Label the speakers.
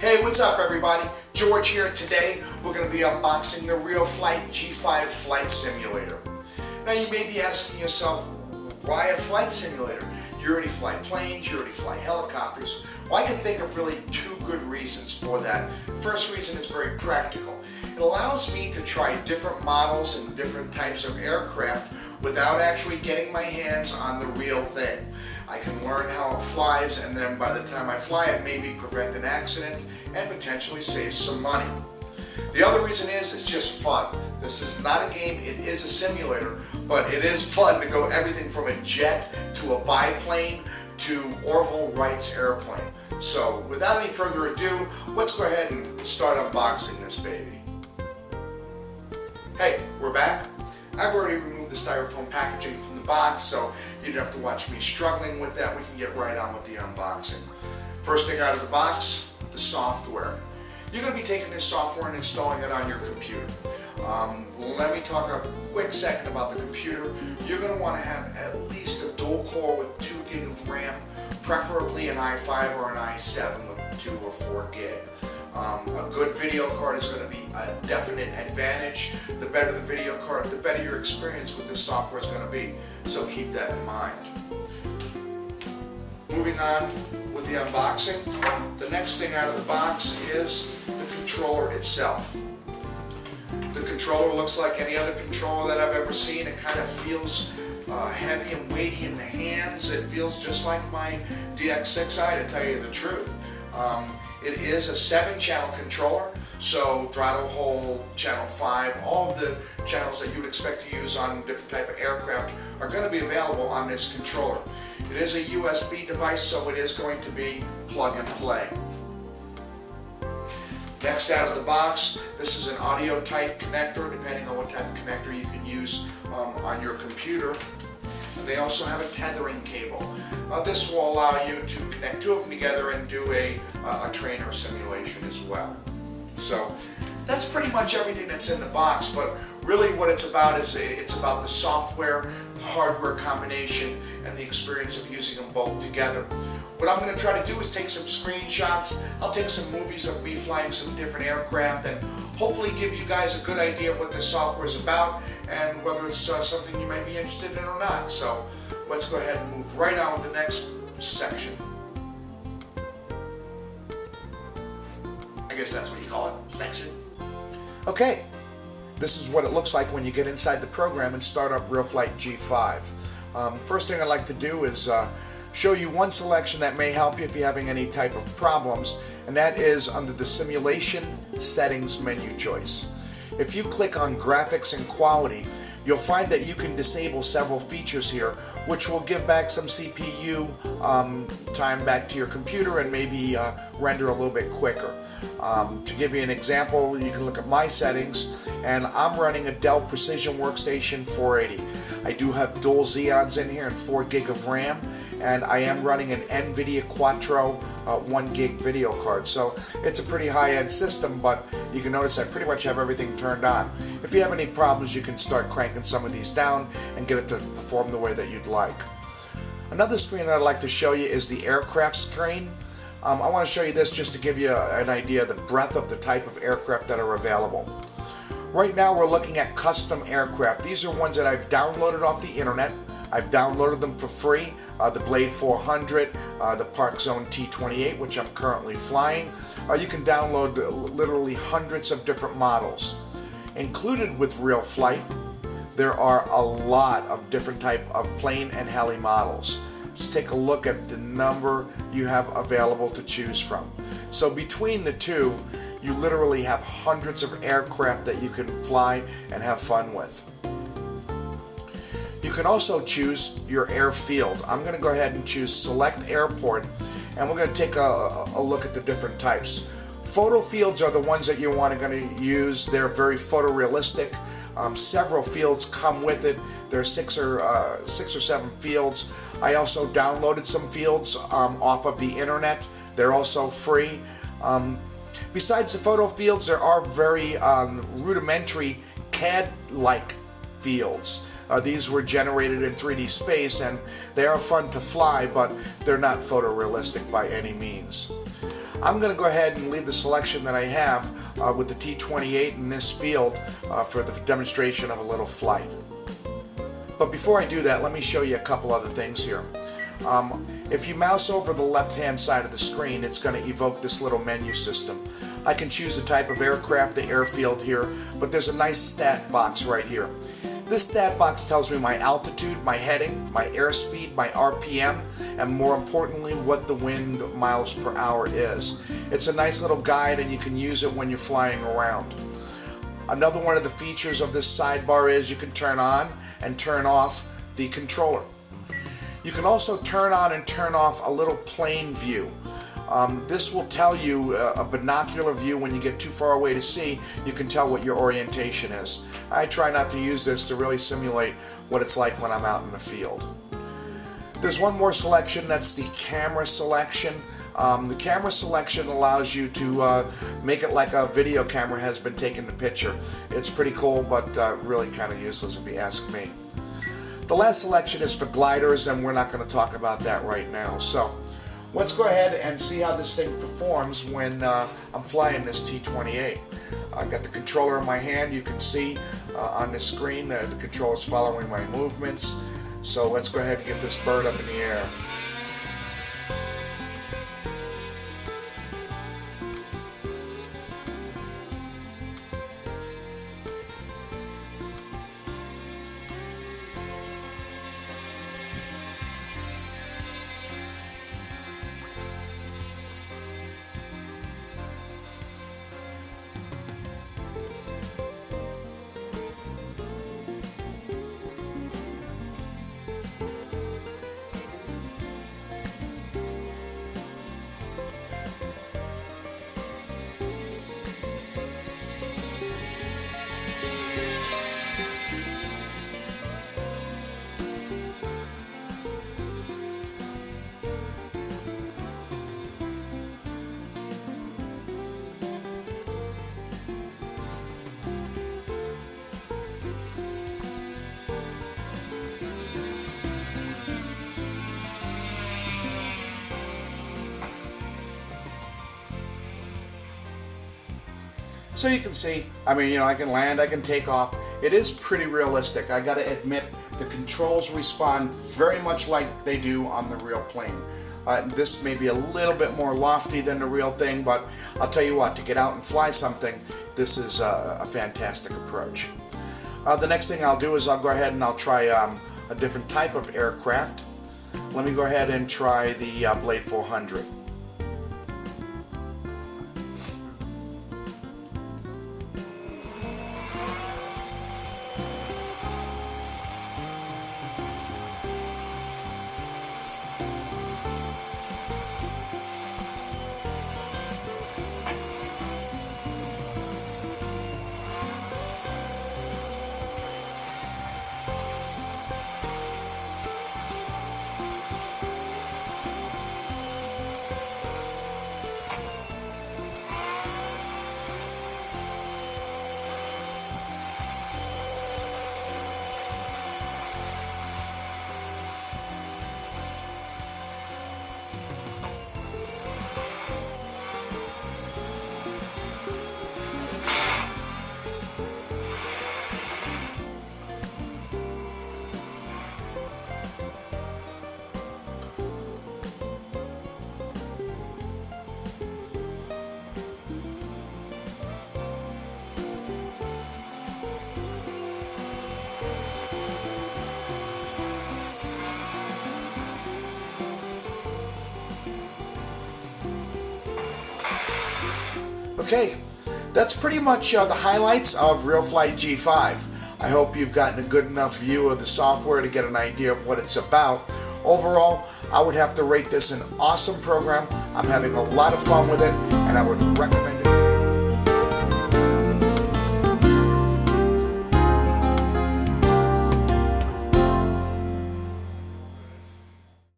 Speaker 1: Hey, what's up everybody? George here. Today we're going to be unboxing the RealFlight G5 flight simulator. Now you may be asking yourself, why a flight simulator? You already fly planes, you already fly helicopters. Well, I can think of really two good reasons for that. First reason is very practical. It allows me to try different models and different types of aircraft without actually getting my hands on the real thing. I can learn how it flies, and then by the time I fly it, maybe prevent an accident and potentially save some money. The other reason is it's just fun. This is not a game, it is a simulator, but it is fun to go everything from a jet to a biplane to Orville Wright's airplane. So without any further ado, let's go ahead and start unboxing this baby. Hey, we're back. I've already removed the styrofoam packaging from the box, so you don't have to watch me struggling with that. We can get right on with the unboxing. First thing out of the box, the software. You're going to be taking this software and installing it on your computer. Let me talk a quick second about the computer. You're going to want to have at least a dual core with 2 gig of RAM, preferably an i5 or an i7 with 2 or 4 gig. A good video card is going to be a definite advantage. The better the video card, the better your experience with this software is going to be. So keep that in mind. Moving on with the unboxing, the next thing out of the box is the controller itself. The controller looks like any other controller that I've ever seen. It kind of feels heavy and weighty in the hands. It feels just like my DX6i, to tell you the truth. It is a 7-channel controller, so throttle, hold, channel 5, all of the channels that you would expect to use on different type of aircraft are going to be available on this controller. It is a USB device, so it is going to be plug and play. Next out of the box, this is an audio type connector, depending on what type of connector you can use on your computer. They also have a tethering cable. This will allow you to connect 2 of them together and do a trainer simulation as well. So that's pretty much everything that's in the box, but really what it's about is it's about the software, hardware combination, and the experience of using them both together. What I'm going to try to do is take some screenshots. I'll take some movies of me flying some different aircraft and hopefully give you guys a good idea of what this software is about and whether it's something you might be interested in or not. So let's go ahead and move right on with the next section. I guess that's what you call it, section. Okay, this is what it looks like when you get inside the program and start up RealFlight G5. First thing I'd like to do is show you one selection that may help you if you're having any type of problems, and that is under the Simulation Settings menu choice. If you click on Graphics and Quality, you'll find that you can disable several features here, which will give back some CPU time back to your computer and maybe render a little bit quicker. To give you an example, you can look at my settings, and I'm running a Dell Precision Workstation 480. I do have dual Xeons in here and 4 gig of RAM, and I am running an NVIDIA Quattro 1 gig video card. So it's a pretty high-end system, but you can notice I pretty much have everything turned on. If you have any problems, you can start cranking some of these down and get it to perform the way that you'd like. Another screen that I'd like to show you is the aircraft screen. I want to show you this just to give you an idea of the breadth of the type of aircraft that are available. Right now we're looking at custom aircraft. These are ones that I've downloaded off the internet. I've downloaded them for free. The Blade 400, the Park Zone T28, which I'm currently flying. You can download literally hundreds of different models. Included with RealFlight, there are a lot of different type of plane and heli models. Let's take a look at the number you have available to choose from. So between the two, you literally have hundreds of aircraft that you can fly and have fun with. You can also choose your airfield. I'm going to go ahead and choose Select Airport, and we're going to take a look at the different types. Photo fields are the ones that you want to use. They're very photorealistic. Several fields come with it. There are 6 or 7 fields. I also downloaded some fields off of the internet. They're also free. Besides the photo fields, there are very rudimentary CAD-like fields. These were generated in 3D space, and they are fun to fly, but they're not photorealistic by any means. I'm going to go ahead and leave the selection that I have with the T28 in this field for the demonstration of a little flight. But before I do that, let me show you a couple other things here. If you mouse over the left-hand side of the screen, it's going to evoke this little menu system. I can choose the type of aircraft, the airfield here, but there's a nice stat box right here. This stat box tells me my altitude, my heading, my airspeed, my RPM, and more importantly, what the wind miles per hour is. It's a nice little guide, and you can use it when you're flying around. Another one of the features of this sidebar is you can turn on and turn off the controller. You can also turn on and turn off a little plane view. This will tell you a binocular view. When you get too far away to see, you can tell what your orientation is. I try not to use this to really simulate what it's like when I'm out in the field. There's one more selection, that's the camera selection. The camera selection allows you to make it like a video camera has been taking the picture. It's pretty cool, but really kind of useless if you ask me. The last selection is for gliders, and we're not going to talk about that right now. So let's go ahead and see how this thing performs when I'm flying this T28. I've got the controller in my hand. You can see on the screen the controller is following my movements. So let's go ahead and get this bird up in the air. So you can see, I mean, I can land, I can take off. It is pretty realistic. I gotta admit, the controls respond very much like they do on the real plane. This may be a little bit more lofty than the real thing, but I'll tell you what, to get out and fly something, this is a fantastic approach. The next thing I'll do is I'll go ahead and I'll try a different type of aircraft. Let me go ahead and try the Blade 400. Okay, that's pretty much the highlights of RealFlight G5. I hope you've gotten a good enough view of the software to get an idea of what it's about. Overall, I would have to rate this an awesome program. I'm having a lot of fun with it, and I would recommend it.